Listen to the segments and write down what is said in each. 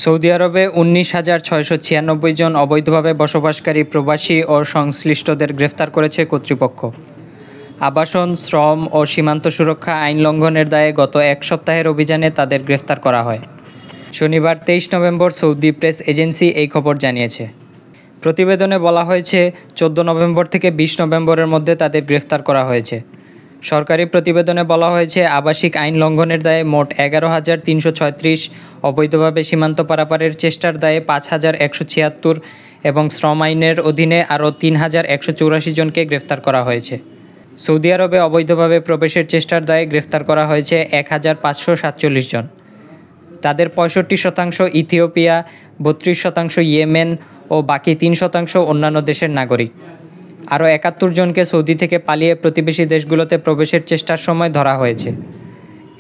Saudi আরবে ১৯,৬৯৬ জন অবৈধভাবে বসবাসকারী প্রবাসী ও সংশ্লিষ্টদের গ্রেফতার করেছে কর্তৃপক্ষ। আবাসন, শ্রম ও সীমান্ত সুরক্ষা আইন লঙ্ঘনের দায়ে গত এক সপ্তাহের অভিযানে তাদের গ্রেফতার করা হয়। শনিবার ২৩ নভেম্বর সৌদি প্রেস এজেন্সি এই খবর জানিয়েছে। প্রতিবেদনে বলা হয়েছে, ১৪ নভেম্বর থেকে ২০ নভেম্বরের মধ্যে তাদের গ্রেফতার করা হয়েছে। সরকারি প্রতিবেদনে বলা হয়েছে, আবাসিক আইন লঙ্ঘনের দায়ে মোট ১১,৩৩৬, অবৈধভাবে সীমান্ত পারাপারের চেষ্টার দায়ে ৫,১৭৬ এবং শ্রম আইনের অধীনে আরও ৩,১৮৪ জনকে গ্রেফতার করা হয়েছে। সৌদি আরবে অবৈধভাবে প্রবেশের চেষ্টার দায়ে গ্রেফতার করা হয়েছে ১,৫৪৭ জন। তাদের ৬৫% ইথিওপিয়া, ৩২% ইয়েমেন ও বাকি ৩% অন্যান্য দেশের নাগরিক। আরও ৭১ জনকে সৌদি থেকে পালিয়ে প্রতিবেশী দেশগুলোতে প্রবেশের চেষ্টার সময় ধরা হয়েছে।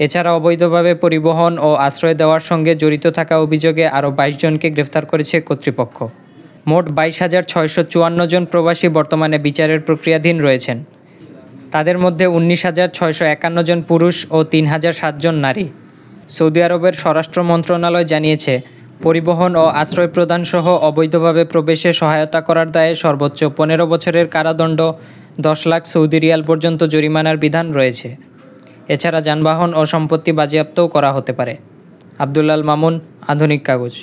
এছাড়া অবৈধভাবে পরিবহন ও আশ্রয় দেওয়ার সঙ্গে জড়িত থাকা অভিযোগে আরও ২২ জনকে গ্রেফতার করেছে কর্তৃপক্ষ। মোট ২২,৬৫৪ জন প্রবাসী বর্তমানে বিচারের প্রক্রিয়াধীন রয়েছেন। তাদের মধ্যে ১৯,৬৫১ জন পুরুষ ও ৩,০০৭ জন নারী। সৌদি আরবের স্বরাষ্ট্র মন্ত্রণালয় জানিয়েছে, পরিবহন ও আশ্রয় প্রদানসহ অবৈধভাবে প্রবেশে সহায়তা করার দায়ে সর্বোচ্চ ১৫ বছরের কারাদণ্ড, ১০ লাখ সৌদি রিয়াল পর্যন্ত জরিমানার বিধান রয়েছে। এছাড়া যানবাহন ও সম্পত্তি বাজেয়াপ্তও করা হতে পারে। আব্দুল্লাল মামুন, আধুনিক কাগজ।